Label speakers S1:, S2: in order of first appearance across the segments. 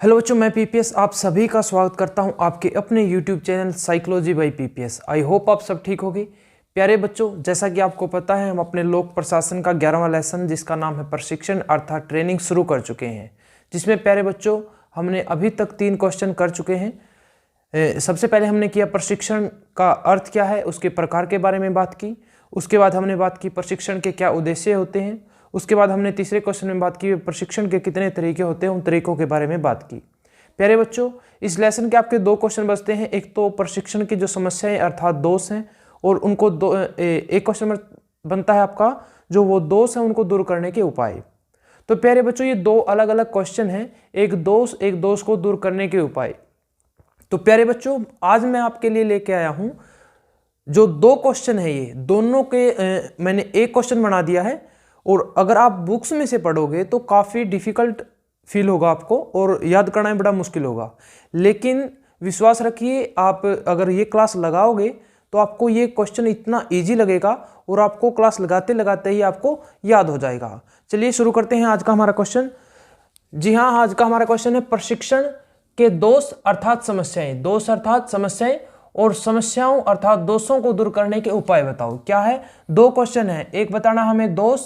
S1: Hello बच्चों, मैं PPS आप सभी का स्वागत करता हूं आपके अपने YouTube channel psychology by PPS. I hope आप सब ठीक होगे। प्यारे बच्चों, जैसा कि आपको पता है हम अपने लोक प्रशासन का 11वां लेसन जिसका नाम है प्रशिक्षण अर्थात ट्रेनिंग शुरू कर चुके हैं, जिसमें प्यारे बच्चों हमने अभी तक 3 क्वेश्चन कर चुके हैं। सबसे पहले हमने किया प्रशिक्षण का अर्थ क्या है, उसके प्रकार के बारे में बात की। उसके बाद हमने बात की प्रशिक्षण के क्या उद्देश्य होते हैं। उसके बाद हमने तीसरे क्वेश्चन में बात की प्रशिक्षण के कितने तरीके होते हैं, उन तरीकों के बारे में बात की। प्यारे बच्चों, इस लेसन के आपके 2 क्वेश्चन बचते हैं। एक तो प्रशिक्षण की जो समस्याएं अर्थात दोष हैं, और उनको एक क्वेश्चन बनता है आपका जो वो दोष है उनको दूर करने के उपाय। तो प्यारे बच्चों, ये 2 अलग अलग क्वेश्चन हैं, एक दोष को दूर करने के उपाय। तो प्यारे बच्चों, आज मैं आपके लिए लेके आया हूं जो 2 क्वेश्चन है, ये दोनों के मैंने एक क्वेश्चन बना दिया है। और अगर आप बुक्स में से पढ़ोगे तो काफ़ी डिफिकल्ट फील होगा आपको और याद करना ही बड़ा मुश्किल होगा। लेकिन विश्वास रखिए, आप अगर ये क्लास लगाओगे तो आपको ये क्वेश्चन इतना इजी लगेगा और आपको क्लास लगाते लगाते ही आपको याद हो जाएगा। चलिए शुरू करते हैं आज का हमारा क्वेश्चन। जी हाँ, आज का हमारा क्वेश्चन है प्रशिक्षण के दोष अर्थात समस्याएं। दोष अर्थात समस्याएं और समस्याओं अर्थात दोषों को दूर करने के उपाय बताओ। क्या है, 2 क्वेश्चन है, एक बताना हमें दोष,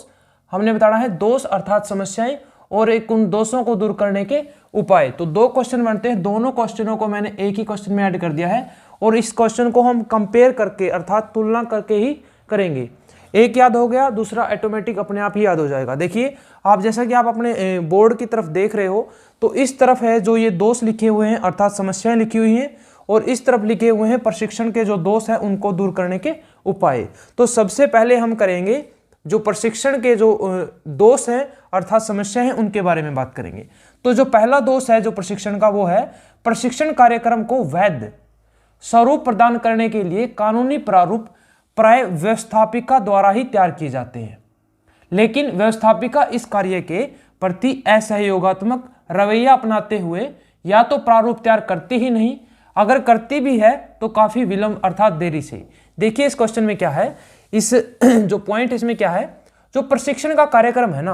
S1: हमने बताना है दोष अर्थात समस्याएं, और एक उन दोषों को दूर करने के उपाय। तो 2 क्वेश्चन बनते हैं, दोनों क्वेश्चनों को मैंने एक ही क्वेश्चन में ऐड कर दिया है और इस क्वेश्चन को हम कंपेयर करके अर्थात तुलना करके ही करेंगे। एक याद हो गया, दूसरा ऑटोमेटिक अपने आप ही याद हो जाएगा। देखिए आप, जैसा कि आप अपने बोर्ड की तरफ देख रहे हो तो इस तरफ है जो ये दोष लिखे हुए हैं अर्थात समस्याएं लिखी हुई हैं, और इस तरफ लिखे हुए हैं प्रशिक्षण के जो दोष है उनको दूर करने के उपाय। तो सबसे पहले हम करेंगे जो प्रशिक्षण के जो दोष हैं अर्थात समस्या हैं उनके बारे में बात करेंगे। तो जो पहला दोष है जो प्रशिक्षण का, वो है प्रशिक्षण कार्यक्रम को वैध स्वरूप प्रदान करने के लिए कानूनी प्रारूप प्राय व्यवस्थापिका द्वारा ही तैयार किए जाते हैं, लेकिन व्यवस्थापिका इस कार्य के प्रति असहयोगात्मक रवैया अपनाते हुए या तो प्रारूप तैयार करती ही नहीं, अगर करती भी है तो काफी विलंब अर्थात देरी से। देखिए इस क्वेश्चन में क्या है, इस जो पॉइंट इसमें क्या है, जो प्रशिक्षण का कार्यक्रम है ना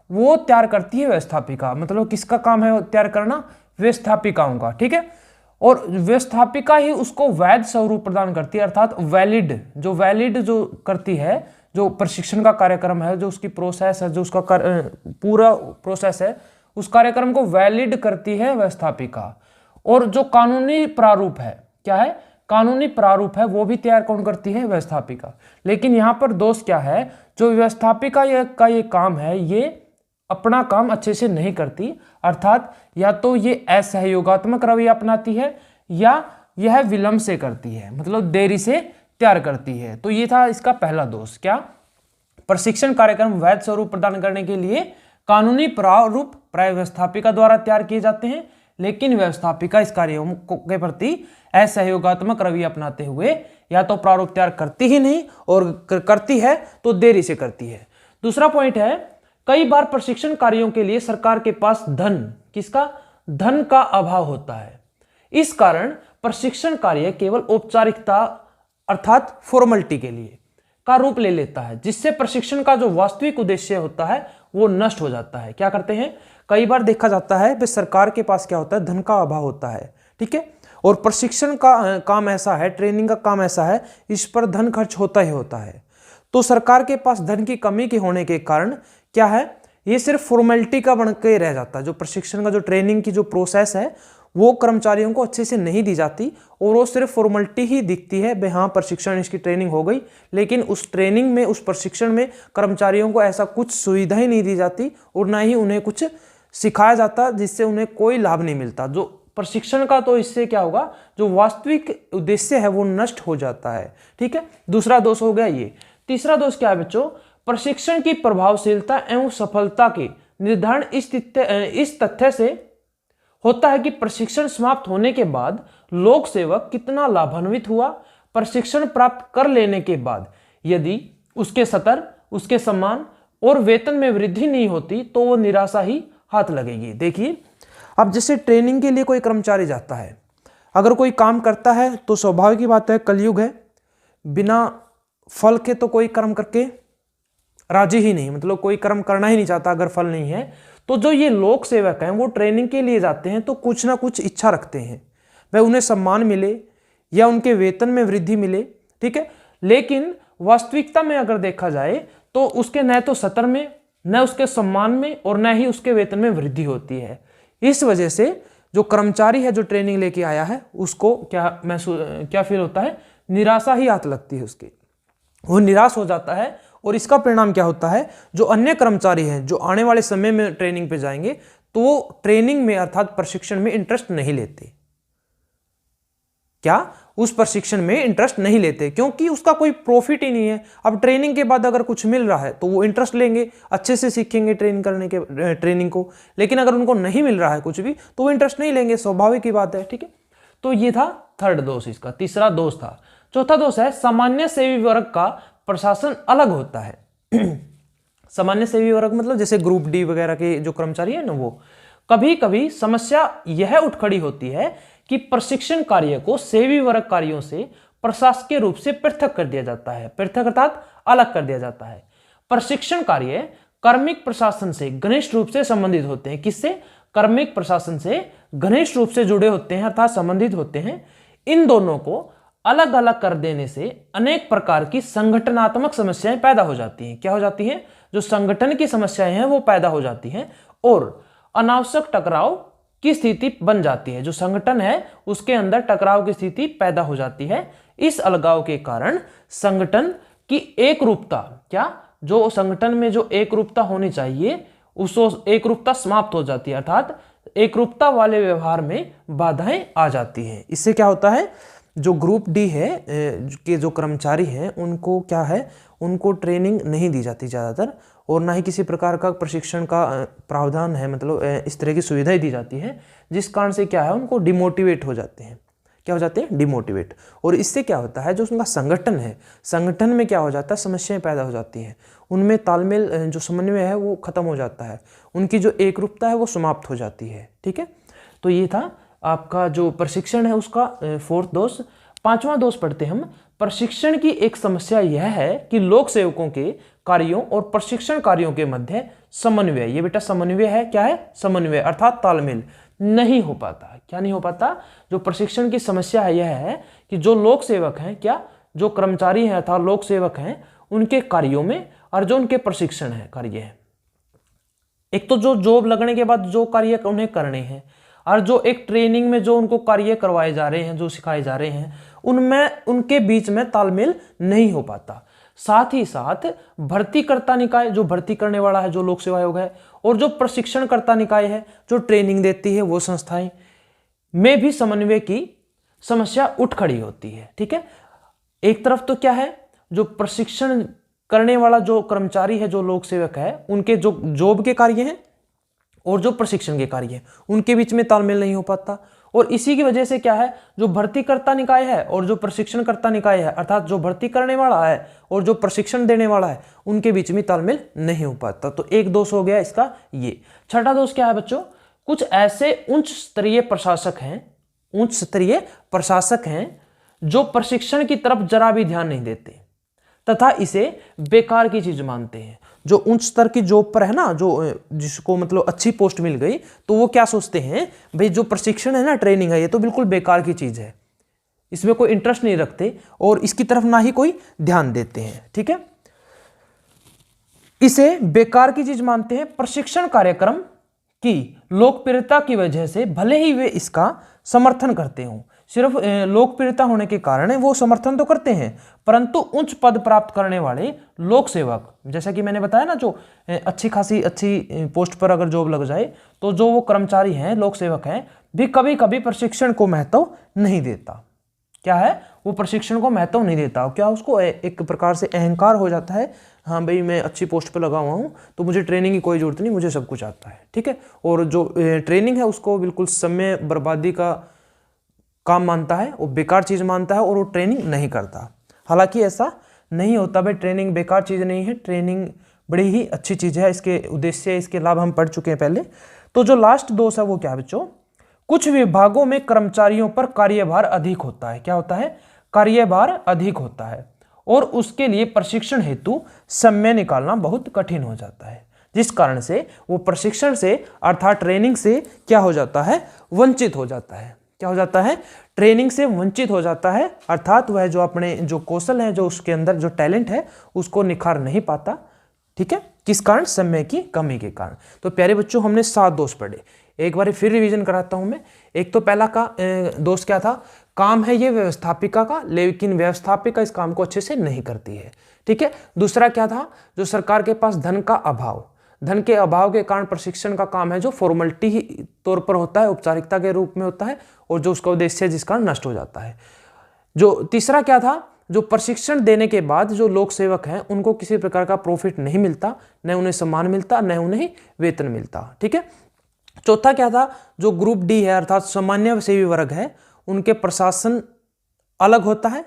S1: वो तैयार करती है व्यवस्थापिका। मतलब किसका काम है तैयार करना, व्यवस्थापिकाओं का, ठीक है। और व्यवस्थापिका ही उसको वैध स्वरूप प्रदान करती है अर्थात वैलिड जो करती है, जो प्रशिक्षण का कार्यक्रम है, जो उसकी प्रोसेस है, जो उसका पूरा प्रोसेस है, उस कार्यक्रम को वैलिड करती है व्यवस्थापिका। और जो कानूनी प्रारूप है, क्या है, कानूनी प्रारूप है, वो भी तैयार कौन करती है, व्यवस्थापिका। लेकिन यहां पर दोष क्या है, जो व्यवस्थापिका का ये काम है, ये अपना काम अच्छे से नहीं करती, अर्थात या तो ये असहयोगात्मक रवैया अपनाती है या यह विलंब से करती है, मतलब देरी से तैयार करती है। तो ये था इसका पहला दोष। क्या, प्रशिक्षण कार्यक्रम वैध स्वरूप प्रदान करने के लिए कानूनी प्रारूप प्राय व्यवस्थापिका द्वारा तैयार किए जाते हैं, लेकिन व्यवस्थापिका इस कार्यों के प्रति असहयोगात्मक रवैया अपनाते हुए या तो प्रारूप तैयार करती ही नहीं, और करती है तो देरी से करती है। दूसरा पॉइंट है, कई बार प्रशिक्षण कार्यों के लिए सरकार के पास धन का अभाव होता है। इस कारण प्रशिक्षण कार्य केवल औपचारिकता अर्थात फॉर्मेलिटी के लिए का रूप ले लेता है, जिससे प्रशिक्षण का जो वास्तविक उद्देश्य होता है वो नष्ट हो जाता है। क्या करते हैं, कई बार देखा जाता है कि सरकार के पास क्या होता है, धन का अभाव होता है, ठीक है। और प्रशिक्षण का काम ऐसा है, ट्रेनिंग का काम ऐसा है, इस पर धन खर्च होता ही होता है। तो सरकार के पास धन की कमी के होने के कारण क्या है, ये सिर्फ फॉर्मेलिटी का बन के रह जाता है। जो प्रशिक्षण का जो ट्रेनिंग की जो प्रोसेस है वो कर्मचारियों को अच्छे से नहीं दी जाती, और वो सिर्फ फॉर्मेलिटी ही दिखती है, भाई हाँ प्रशिक्षण इसकी ट्रेनिंग हो गई, लेकिन उस ट्रेनिंग में, उस प्रशिक्षण में कर्मचारियों को ऐसा कुछ सुविधा ही नहीं दी जाती और ना ही उन्हें कुछ सिखाया जाता, जिससे उन्हें कोई लाभ नहीं मिलता जो प्रशिक्षण का। तो इससे क्या होगा, जो वास्तविक उद्देश्य है वो नष्ट हो जाता है, ठीक है। दूसरा दोष हो गया ये। तीसरा दोष क्या है बच्चों, प्रशिक्षण की प्रभावशीलता एवं सफलता के निर्धारण इस तथ्य से होता है कि प्रशिक्षण समाप्त होने के बाद लोक सेवक कितना लाभान्वित हुआ। प्रशिक्षण प्राप्त कर लेने के बाद यदि उसके स्तर, उसके सम्मान और वेतन में वृद्धि नहीं होती तो वो निराशा ही हाथ लगेगी। देखिए अब जैसे ट्रेनिंग के लिए कोई कर्मचारी जाता है, अगर कोई काम करता है तो स्वाभाविक की बात है, कलयुग है, बिना फल के तो कोई कर्म करके राजी ही नहीं, मतलब कोई कर्म करना ही नहीं चाहता अगर फल नहीं है। तो जो ये लोक सेवक हैं वो ट्रेनिंग के लिए जाते हैं तो कुछ ना कुछ इच्छा रखते हैं, वह उन्हें सम्मान मिले या उनके वेतन में वृद्धि मिले, ठीक है। लेकिन वास्तविकता में अगर देखा जाए तो उसके न तो सत्र में, न उसके सम्मान में और न ही उसके वेतन में वृद्धि होती है। इस वजह से जो कर्मचारी है जो ट्रेनिंग लेके आया है उसको क्या फील होता है, निराशा ही हाथ लगती है उसकी, वो निराश हो जाता है। और इसका परिणाम क्या होता है, जो अन्य कर्मचारी हैं जो आने वाले समय में ट्रेनिंग पे जाएंगे तो वो ट्रेनिंग में अर्थात प्रशिक्षण में इंटरेस्ट नहीं लेते। क्या उस प्रशिक्षण में इंटरेस्ट नहीं लेते क्योंकि उसका कोई प्रॉफिट ही नहीं है। अब ट्रेनिंग के बाद अगर कुछ मिल रहा है तो वो इंटरेस्ट लेंगे, अच्छे से सीखेंगे ट्रेनिंग को। लेकिन अगर उनको नहीं मिल रहा है कुछ भी तो वो इंटरेस्ट नहीं लेंगे, स्वाभाविक ही बात है, ठीक है। तो ये था थर्ड दोष, इसका तीसरा दोष था। चौथा दोष है सामान्य सेवी वर्ग का प्रशासन अलग होता है। सामान्य सेवी वर्ग मतलब जैसे ग्रुप डी वगैरह के जो कर्मचारी है ना, वो कभी कभी समस्या यह उठ खड़ी होती है कि प्रशिक्षण कार्य को सेवी वर्ग कार्यों से प्रशासकीय रूप से पृथक कर दिया जाता है। पृथक अर्थात अलग कर दिया जाता है। प्रशिक्षण कार्य कार्मिक प्रशासन से घनिष्ठ रूप से संबंधित होते हैं। किससे? कार्मिक प्रशासन से घनिष्ठ रूप से जुड़े होते हैं अर्थात संबंधित होते हैं। इन दोनों को अलग अलग कर देने से अनेक प्रकार की संगठनात्मक समस्याएं पैदा हो जाती हैं। क्या हो जाती हैं? जो संगठन की समस्याएं हैं वो पैदा हो जाती हैं और अनावश्यक टकराव की स्थिति बन जाती है। जो संगठन है उसके अंदर टकराव की स्थिति पैदा हो जाती है। इस अलगाव के कारण संगठन की एक रूपता, क्या जो संगठन में जो एक रूपता होनी चाहिए उस एक रूपता समाप्त हो जाती है, अर्थात एक रूपता वाले व्यवहार में बाधाएं आ जाती हैं। इससे क्या होता है, जो ग्रुप डी है के जो कर्मचारी हैं उनको क्या है, उनको ट्रेनिंग नहीं दी जाती ज़्यादातर और ना ही किसी प्रकार का प्रशिक्षण का प्रावधान है, मतलब इस तरह की सुविधाएं दी जाती है, जिस कारण से क्या है उनको डिमोटिवेट हो जाते हैं। क्या हो जाते हैं? डिमोटिवेट। और इससे क्या होता है, जो उनका संगठन है, संगठन में क्या हो जाता है, समस्याएं पैदा हो जाती हैं, उनमें तालमेल जो समन्वय है वो खत्म हो जाता है, उनकी जो एकरूपता है वो समाप्त हो जाती है। ठीक है, तो ये था आपका जो प्रशिक्षण है उसका फोर्थ दोष। पांचवा दोष पढ़ते हम। प्रशिक्षण की एक समस्या यह है कि लोक सेवकों के कार्यों और प्रशिक्षण कार्यों के मध्य समन्वय, ये बेटा समन्वय है, क्या है? समन्वय अर्थात तालमेल नहीं हो पाता। क्या नहीं हो पाता? जो प्रशिक्षण की समस्या है यह है कि जो लोक सेवक हैं, क्या जो कर्मचारी हैं अर्थात लोक सेवक हैं, उनके कार्यों में और जो उनके प्रशिक्षण है कार्य है, एक तो जो जॉब लगने के बाद जो कार्य उन्हें करने हैं और जो एक ट्रेनिंग में जो उनको कार्य करवाए जा रहे हैं, जो सिखाए जा रहे हैं, उनमें उनके बीच में तालमेल नहीं हो पाता। साथ ही साथ भर्तीकर्ता निकाय, जो भर्ती करने वाला है, जो लोक सेवा आयोग है, और जो प्रशिक्षणकर्ता निकाय है, जो ट्रेनिंग देती है, वो संस्थाएं में भी समन्वय की समस्या उठ खड़ी होती है। ठीक है, एक तरफ तो क्या है, जो प्रशिक्षण करने वाला जो कर्मचारी है, जो लोक सेवक है, उनके जो जॉब के कार्य हैं और जो प्रशिक्षण के कार्य हैं, उनके बीच में तालमेल नहीं हो पाता। और इसी की वजह से क्या है, जो भर्तीकर्ता निकाय है और जो प्रशिक्षणकर्ता निकाय है, अर्थात जो भर्ती करने वाला है और जो प्रशिक्षण देने वाला है, उनके बीच में तालमेल नहीं हो पाता। तो एक दोष हो गया इसका ये। छठा दोष क्या है बच्चों? कुछ ऐसे उच्च स्तरीय प्रशासक हैं जो प्रशिक्षण की तरफ जरा भी ध्यान नहीं देते तथा इसे बेकार की चीज मानते हैं। जो उच्च स्तर की जॉब पर है ना, जो जिसको मतलब अच्छी पोस्ट मिल गई, तो वो क्या सोचते हैं, भाई जो प्रशिक्षण है ना, ट्रेनिंग है, ये तो बिल्कुल बेकार की चीज है, इसमें कोई इंटरेस्ट नहीं रखते और इसकी तरफ ना ही कोई ध्यान देते हैं। ठीक है, इसे बेकार की चीज मानते हैं। प्रशिक्षण कार्यक्रम की लोकप्रियता की वजह से भले ही वे इसका समर्थन करते हों, सिर्फ लोकप्रियता होने के कारण वो समर्थन तो करते हैं, परंतु उच्च पद प्राप्त करने वाले लोक सेवक, जैसा कि मैंने बताया ना, जो अच्छी पोस्ट पर अगर जॉब लग जाए तो जो वो कर्मचारी हैं, लोक सेवक हैं, भी कभी कभी प्रशिक्षण को महत्व नहीं देता। क्या है? वो प्रशिक्षण को महत्व नहीं देता। क्या उसको एक प्रकार से अहंकार हो जाता है, हाँ भाई मैं अच्छी पोस्ट पर लगा हुआ हूँ तो मुझे ट्रेनिंग की कोई जरूरत नहीं, मुझे सब कुछ आता है। ठीक है, और जो ट्रेनिंग है उसको बिल्कुल समय बर्बादी का काम मानता है, वो बेकार चीज़ मानता है और वो ट्रेनिंग नहीं करता। हालांकि ऐसा नहीं होता भाई, ट्रेनिंग बेकार चीज़ नहीं है, ट्रेनिंग बड़ी ही अच्छी चीज़ है, इसके उद्देश्य, इसके लाभ हम पढ़ चुके हैं पहले। तो जो लास्ट दोष है वो क्या है बच्चों? कुछ विभागों में कर्मचारियों पर कार्यभार अधिक होता है। क्या होता है? कार्यभार अधिक होता है और उसके लिए प्रशिक्षण हेतु समय निकालना बहुत कठिन हो जाता है। जिस कारण से वो प्रशिक्षण से अर्थात ट्रेनिंग से क्या हो जाता है, वंचित हो जाता है। क्या हो जाता है, ट्रेनिंग से वंचित हो जाता है, अर्थात वह जो अपने जो कौशल है, जो उसके अंदर जो टैलेंट है, उसको निखार नहीं पाता। ठीक है, किस कारण, समय की कमी के कारण। तो प्यारे बच्चों, हमने 7 दोष पढ़े, एक बार फिर रिवीजन कराता हूं मैं। एक तो पहला का दोष क्या था, काम है ये व्यवस्थापिका का, लेकिन व्यवस्थापिका इस काम को अच्छे से नहीं करती है। ठीक है, दूसरा क्या था, जो सरकार के पास धन का अभाव, धन के अभाव के कारण प्रशिक्षण का काम है जो फॉर्मेलिटी तौर पर होता है, औपचारिकता के रूप में होता है, और जो उसका उद्देश्य है जिस कारण नष्ट हो जाता है। जो तीसरा क्या था, जो प्रशिक्षण देने के बाद जो लोक सेवक हैं उनको किसी प्रकार का प्रॉफिट नहीं मिलता, न उन्हें सम्मान मिलता, न उन्हें वेतन मिलता। ठीक है, चौथा क्या था, जो ग्रुप डी है अर्थात सामान्य सेवी वर्ग है, उनके प्रशासन अलग होता है।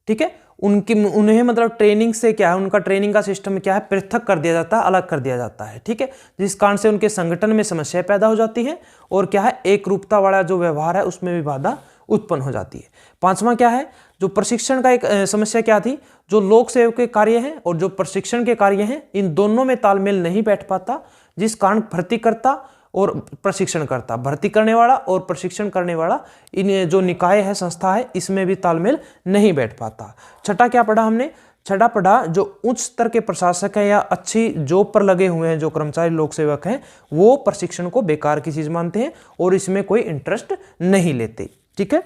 S1: ठीक है, उन्हें मतलब ट्रेनिंग से क्या है, उनका ट्रेनिंग का सिस्टम क्या है, पृथक कर दिया जाता है, अलग कर दिया जाता है। ठीक है, जिस कारण से उनके संगठन में समस्या पैदा हो जाती है, और क्या है, एक रूपता वाला जो व्यवहार है उसमें भी बाधा उत्पन्न हो जाती है। पांचवा क्या है, जो प्रशिक्षण का एक समस्या क्या थी, जो लोक सेवक के कार्य हैं और जो प्रशिक्षण के कार्य हैं, इन दोनों में तालमेल नहीं बैठ पाता, जिस कारण भर्तीकर्ता और प्रशिक्षणकर्ता, भर्ती करने वाला और प्रशिक्षण करने वाला, इन जो निकाय है, संस्था है, इसमें भी तालमेल नहीं बैठ पाता। छठा क्या पढ़ा हमने, छठा पढ़ा जो उच्च स्तर के प्रशासक हैं या अच्छी जॉब पर लगे हुए हैं जो कर्मचारी लोक सेवक हैं, वो प्रशिक्षण को बेकार की चीज मानते हैं और इसमें कोई इंटरेस्ट नहीं लेते। ठीक है,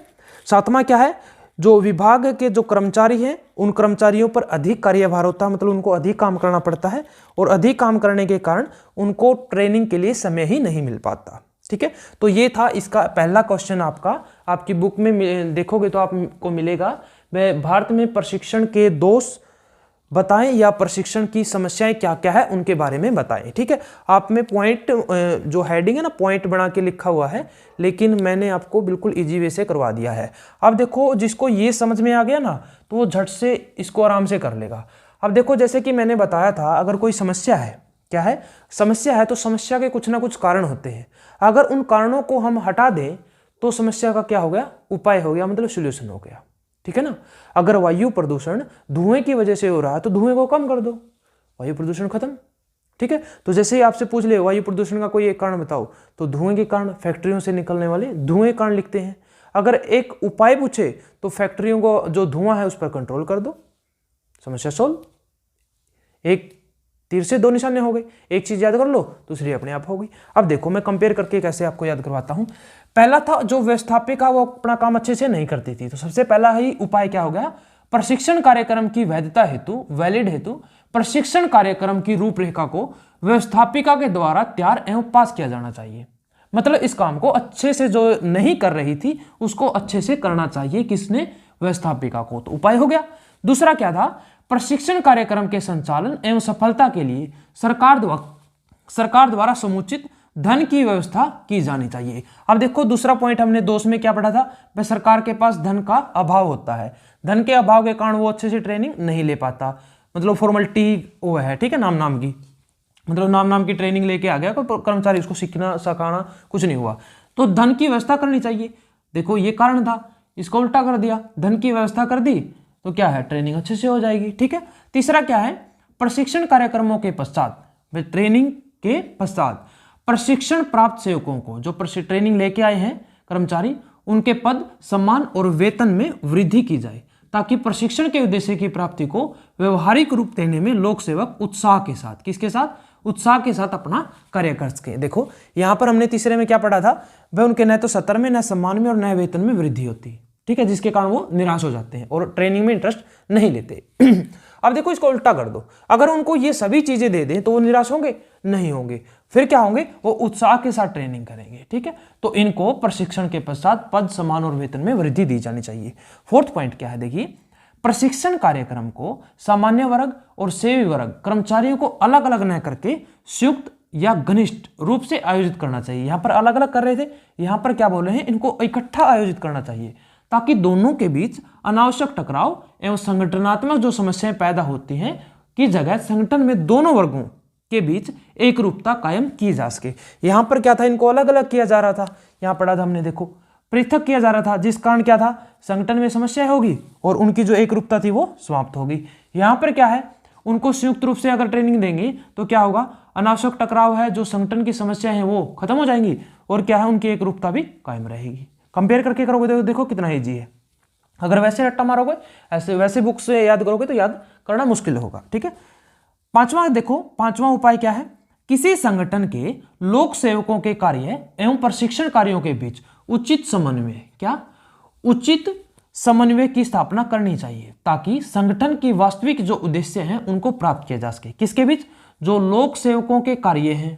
S1: सातवां क्या है, जो विभाग के जो कर्मचारी हैं उन कर्मचारियों पर अधिक कार्यभार होता है, मतलब उनको अधिक काम करना पड़ता है, और अधिक काम करने के कारण उनको ट्रेनिंग के लिए समय ही नहीं मिल पाता। ठीक है, तो ये था इसका पहला क्वेश्चन। आपकी बुक में देखोगे तो आपको मिलेगा, मैं भारत में प्रशिक्षण के दोष बताएं या प्रशिक्षण की समस्याएं क्या क्या है उनके बारे में बताएं। ठीक है, आप में पॉइंट जो हेडिंग है ना, पॉइंट बना के लिखा हुआ है, लेकिन मैंने आपको बिल्कुल इजी वे से करवा दिया है। अब देखो, जिसको ये समझ में आ गया ना, तो वो झट से इसको आराम से कर लेगा। अब देखो, जैसे कि मैंने बताया था, अगर कोई समस्या है, क्या है, समस्या है, तो समस्या के कुछ ना कुछ कारण होते हैं। अगर उन कारणों को हम हटा दें तो समस्या का क्या हो गया, उपाय हो गया, मतलब सोल्यूशन हो गया। ठीक है ना, अगर वायु प्रदूषण धुएं की वजह से हो रहा है तो धुएं को कम कर दो, वायु प्रदूषण खत्म। ठीक है, तो जैसे ही आपसे पूछ ले वायु प्रदूषण का कोई एक कारण बताओ, तो धुएं के कारण, फैक्ट्रियों से निकलने वाले धुएं कारण लिखते हैं। अगर एक उपाय पूछे तो फैक्ट्रियों को जो धुआं है उस पर कंट्रोल कर दो, समस्या सोल्व। एक तीर से 2 निशाने हो गए, एक चीज याद कर लो, दूसरी अपने आप हो गई। अब देखो, मैं कंपेयर करके कैसे आपको याद करवाता हूं। पहला था जो व्यवस्थापिका, वो अपना काम अच्छे से नहीं करती थी, तो सबसे पहला ही उपाय क्या हो गया, प्रशिक्षण कार्यक्रम की वैधता हेतु, वैलिड हेतु प्रशिक्षण कार्यक्रम की रूपरेखा को व्यवस्थापिका के द्वारा तैयार एवं पास किया जाना चाहिए। मतलब इस काम को अच्छे से जो नहीं कर रही थी उसको अच्छे से करना चाहिए, किसने, व्यवस्थापिका को। तो उपाय हो गया। दूसरा क्या था, प्रशिक्षण कार्यक्रम के संचालन एवं सफलता के लिए सरकार द्वारा समुचित धन की व्यवस्था की जानी चाहिए। अब देखो, दूसरा पॉइंट हमने दोष में क्या पढ़ा था, भाई सरकार के पास धन का अभाव होता है, धन के अभाव के कारण वो अच्छे से ट्रेनिंग नहीं ले पाता, मतलब फॉर्मेलिटी वो है। ठीक है, नाम की, मतलब नाम की ट्रेनिंग लेके आ गया कोई कर्मचारी, उसको सीखना सिखाना कुछ नहीं हुआ, तो धन की व्यवस्था करनी चाहिए। देखो, ये कारण था, इसको उल्टा कर दिया, धन की व्यवस्था कर दी तो क्या है, ट्रेनिंग अच्छे से हो जाएगी। ठीक है, तीसरा क्या है, प्रशिक्षण कार्यक्रमों के पश्चात, ट्रेनिंग के पश्चात प्रशिक्षण प्राप्त सेवकों को, जो ट्रेनिंग लेके आए हैं कर्मचारी, उनके पद, सम्मान और वेतन में वृद्धि की जाए, ताकि प्रशिक्षण के उद्देश्य की प्राप्ति को व्यवहारिक रूप देने में लोक सेवक उत्साह के साथ, किसके साथ, उत्साह के साथ अपना कार्य कर सके। देखो, यहां पर हमने तीसरे में क्या पढ़ा था, वह उनके न तो सत्र में, न सम्मान में और न वेतन में वृद्धि होती। ठीक है, जिसके कारण वो निराश हो जाते हैं और ट्रेनिंग में इंटरेस्ट नहीं लेते। अब देखो, इसको उल्टा कर दो, अगर उनको ये सभी चीजें दे दें तो वो निराश होंगे, नहीं होंगे, फिर क्या होंगे, वो उत्साह के साथ ट्रेनिंग करेंगे। ठीक है, तो इनको प्रशिक्षण के पश्चात पद, सम्मान और वेतन में वृद्धि दी जानी चाहिए। फोर्थ पॉइंट क्या है, देखिए, प्रशिक्षण कार्यक्रम को सामान्य वर्ग और सेवी वर्ग कर्मचारियों को अलग अलग न करके संयुक्त या घनिष्ठ रूप से आयोजित करना चाहिए। यहां पर अलग अलग कर रहे थे, यहां पर क्या बोल रहे हैं, इनको इकट्ठा आयोजित करना चाहिए, ताकि दोनों के बीच अनावश्यक टकराव एवं संगठनात्मक जो समस्याएं पैदा होती हैं की जगह संगठन में दोनों वर्गों के बीच एक रूपता कायम की जा सके। यहां पर क्या था, इनको अलग अलग किया जा रहा था, यहां पढ़ा था हमने, देखो, पृथक किया जा रहा था, जिस कारण क्या था, संगठन में समस्या होगी और उनकी जो एक रूपता थी वो समाप्त होगी। यहां पर क्या है, उनको संयुक्त रूप से अगर ट्रेनिंग देंगे तो क्या होगा, अनावश्यक टकराव है, जो संगठन की समस्या है वो खत्म हो जाएंगी और क्या है, उनकी एक रूपता भी कायम रहेगी। कंपेयर करके करोगे तो देखो कितना ईजी है। अगर वैसे रट्टा मारोगे, ऐसे वैसे बुक से याद करोगे तो याद करना मुश्किल होगा। ठीक है, पांचवा देखो, पांचवा उपाय क्या है, किसी संगठन के लोक सेवकों के कार्य एवं प्रशिक्षण कार्यों के बीच उचित समन्वय, क्या उचित समन्वय की स्थापना करनी चाहिए ताकि संगठन की वास्तविक जो उद्देश्य हैं उनको प्राप्त किया जा सके। किसके बीच, जो लोक सेवकों के कार्य हैं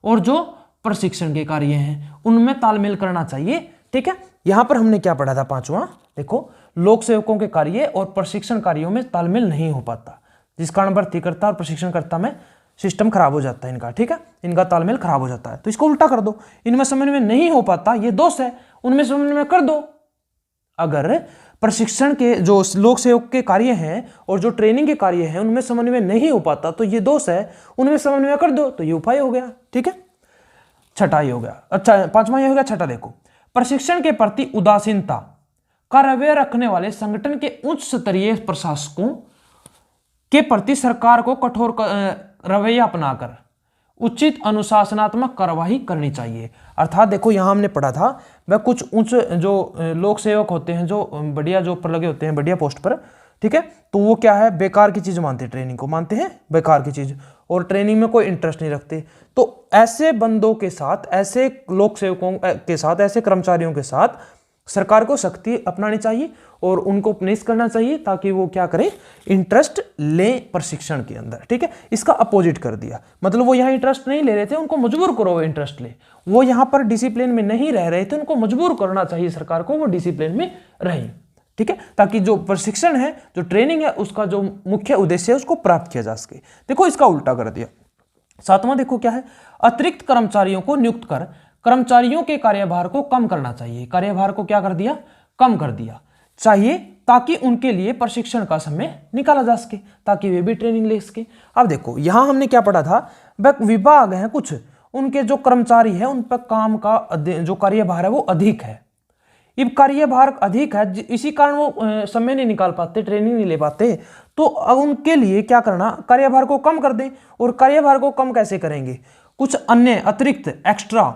S1: और जो प्रशिक्षण के कार्य हैं उनमें तालमेल करना चाहिए। ठीक है, यहां पर हमने क्या पढ़ा था, पांचवा देखो, लोक सेवकों के कार्य और प्रशिक्षण कार्यों में तालमेल नहीं हो पाता, जिस कारण भर्तीकर्ता और प्रशिक्षणकर्ता में सिस्टम खराब हो जाता है इनका। ठीक है, इनका तालमेल खराब हो जाता है। तो इसको उल्टा कर दो, इनमें समन्वय नहीं हो पाता, ये दोष है, उनमें समन्वय कर दो। अगर प्रशिक्षण के जो लोक सेवक के कार्य हैं और जो ट्रेनिंग के कार्य हैं उनमें समन्वय नहीं हो पाता तो ये दोष है, उनमें समन्वय कर दो, तो ये उपाय हो गया। ठीक है, छठा ही हो गया। अच्छा, पांचवा ये हो गया। छठा देखो, प्रशिक्षण के प्रति उदासीनता का रवैया रखने वाले संगठन के उच्च स्तरीय प्रशासकों के प्रति सरकार को कठोर रवैया अपनाकर उचित अनुशासनात्मक कार्यवाही करनी चाहिए। अर्थात देखो, यहां हमने पढ़ा था वह कुछ उच्च जो लोक सेवक होते हैं, जो बढ़िया जॉब पर लगे होते हैं, बढ़िया पोस्ट पर, ठीक है, तो वो क्या है, बेकार की चीज मानते हैं, ट्रेनिंग को मानते हैं बेकार की चीज और ट्रेनिंग में कोई इंटरेस्ट नहीं रखते। तो ऐसे बंदों के साथ, ऐसे लोक सेवकों के साथ, ऐसे कर्मचारियों के साथ सरकार को सख्ती अपनानी चाहिए और उनको उपनिष करना चाहिए ताकि वो क्या करें, इंटरेस्ट लें प्रशिक्षण के अंदर। ठीक है, इसका अपोजिट कर दिया, मतलब वो यहाँ इंटरेस्ट नहीं ले रहे थे, उनको मजबूर करो वो इंटरेस्ट ले। वो यहाँ पर डिसिप्लिन में नहीं रह रहे थे, उनको मजबूर करना चाहिए सरकार को, वो डिसिप्लिन में रहें। ठीक है, ताकि जो प्रशिक्षण है, जो ट्रेनिंग है, उसका जो मुख्य उद्देश्य है उसको प्राप्त किया जा सके। देखो, इसका उल्टा कर दिया। सातवां देखो क्या है, अतिरिक्त कर्मचारियों को नियुक्त कर कर्मचारियों के कार्यभार को कम करना चाहिए। कार्यभार को क्या कर दिया, कम कर दिया चाहिए ताकि उनके लिए प्रशिक्षण का समय निकाला जा सके, ताकि वे भी ट्रेनिंग ले सके। अब देखो, यहां हमने क्या पढ़ा था, विभाग हैं कुछ, उनके जो कर्मचारी है उन पर काम का जो कार्यभार है वो अधिक है। अब कार्यभार अधिक है, इसी कारण वो समय नहीं निकाल पाते, ट्रेनिंग नहीं ले पाते। तो अब उनके लिए क्या करना, कार्यभार को कम कर दें। और कार्यभार को कम कैसे करेंगे, कुछ अन्य अतिरिक्त एक्स्ट्रा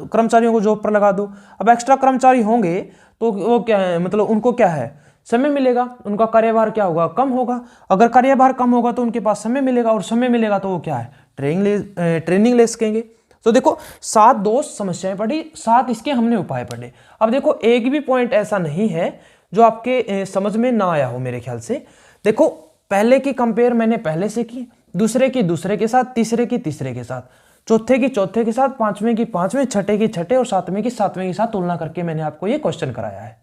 S1: कर्मचारियों को जॉब पर लगा दो। अब एक्स्ट्रा कर्मचारी होंगे तो वो क्या है, मतलब उनको क्या है, समय मिलेगा, उनका कार्यभार क्या होगा, कम होगा। अगर कार्यभार कम होगा तो उनके पास समय मिलेगा, और समय मिलेगा तो वो क्या है, ट्रेनिंग ले सकेंगे। तो देखो, 7 दोष समस्याएं पढ़ी, 7 इसके हमने उपाय पढ़े। अब देखो, एक भी पॉइंट ऐसा नहीं है जो आपके समझ में ना आया हो मेरे ख्याल से। देखो, पहले की कंपेयर मैंने पहले से की, दूसरे की दूसरे के साथ, तीसरे की तीसरे के साथ, चौथे की चौथे के साथ, पांचवें की पांचवें, छठे की छठे और सातवें की सातवें के साथ तुलना करके मैंने आपको ये क्वेश्चन कराया है।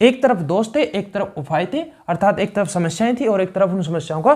S1: एक तरफ दोष थे, एक तरफ उपाय थे, अर्थात एक तरफ समस्याएं थी और एक तरफ उन समस्याओं का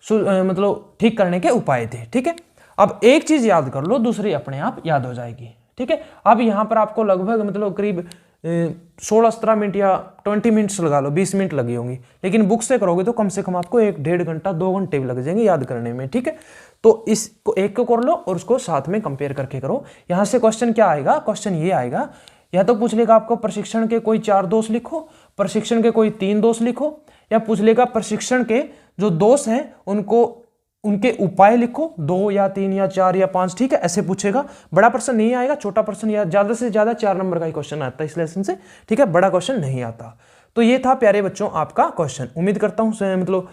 S1: मतलब ठीक करने के उपाय थे। ठीक है, अब एक चीज याद कर लो, दूसरी अपने आप याद हो जाएगी। ठीक है, अब यहां पर आपको लगभग मतलब करीब 16-17 मिनट या 20 मिनट्स लगा लो, 20 मिनट लगी होंगी, लेकिन बुक से करोगे तो कम से कम आपको 1-1.5 घंटा 2 घंटे भी लग जाएंगे याद करने में। ठीक है, तो इसको एक को कर लो और उसको साथ में कंपेयर करके करो। यहां से क्वेश्चन क्या आएगा, क्वेश्चन ये आएगा, या तो पूछ लेगा आपको प्रशिक्षण के कोई 4 दोष लिखो, प्रशिक्षण के कोई 3 दोष लिखो, या पूछ लेगा प्रशिक्षण के जो दोष हैं उनको उनके उपाय लिखो, 2 या 3 या 4 या 5। ठीक है, ऐसे पूछेगा। बड़ा प्रश्न नहीं आएगा, छोटा प्रश्न या ज्यादा से ज्यादा 4 नंबर का ही क्वेश्चन आता है इस लेसन से। ठीक है, बड़ा क्वेश्चन नहीं आता। तो ये था प्यारे बच्चों आपका क्वेश्चन। उम्मीद करता हूं मतलब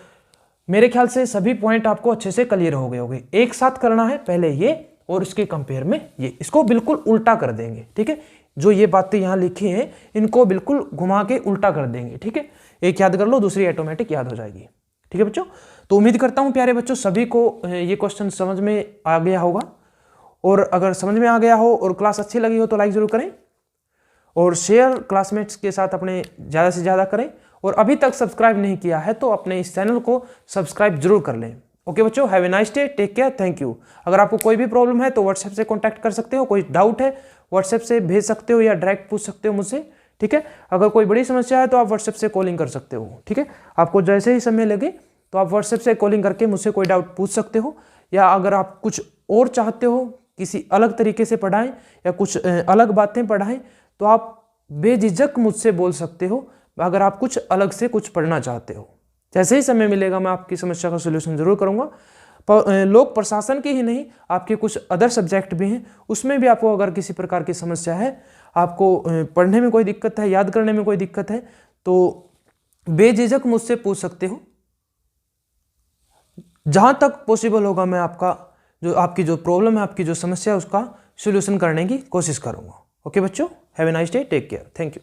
S1: मेरे ख्याल से सभी पॉइंट आपको अच्छे से क्लियर हो गए होंगे। एक साथ करना है, पहले ये और इसके कंपेयर में ये, इसको बिल्कुल उल्टा कर देंगे। ठीक है, जो ये बातें यहां लिखी हैं इनको बिल्कुल घुमा के उल्टा कर देंगे। ठीक है, एक याद कर लो, दूसरी ऑटोमेटिक याद हो जाएगी। ठीक है बच्चों, तो उम्मीद करता हूं प्यारे बच्चों सभी को ये क्वेश्चन समझ में आ गया होगा। और अगर समझ में आ गया हो और क्लास अच्छी लगी हो तो लाइक जरूर करें और शेयर क्लासमेट्स के साथ अपने ज़्यादा से ज़्यादा करें। और अभी तक सब्सक्राइब नहीं किया है तो अपने इस चैनल को सब्सक्राइब जरूर कर लें। ओके बच्चों, have a nice day, take care, thank you. अगर आपको कोई भी प्रॉब्लम है तो व्हाट्सएप से कॉन्टैक्ट कर सकते हो, कोई डाउट है व्हाट्सएप से भेज सकते हो या डायरेक्ट पूछ सकते हो मुझसे। ठीक है, अगर कोई बड़ी समस्या है तो आप व्हाट्सएप से कॉलिंग कर सकते हो। ठीक है, आपको जैसे ही समय लगे तो आप व्हाट्सएप से कॉलिंग करके मुझसे कोई डाउट पूछ सकते हो, या अगर आप कुछ और चाहते हो किसी अलग तरीके से पढ़ाएं या कुछ अलग बातें पढ़ाएं तो आप बेझिझक मुझसे बोल सकते हो, अगर आप कुछ अलग से कुछ पढ़ना चाहते हो। जैसे ही समय मिलेगा मैं आपकी समस्या का सोल्यूशन जरूर करूँगा। लोक प्रशासन के ही नहीं, आपके कुछ अदर सब्जेक्ट भी हैं, उसमें भी आपको अगर किसी प्रकार की समस्या है, आपको पढ़ने में कोई दिक्कत है, याद करने में कोई दिक्कत है, तो बेझिझक मुझसे पूछ सकते हो। जहां तक पॉसिबल होगा मैं आपकी जो प्रॉब्लम है, आपकी जो समस्या है, उसका सोल्यूशन करने की कोशिश करूंगा। ओके बच्चों, have a nice day, take care, thank you.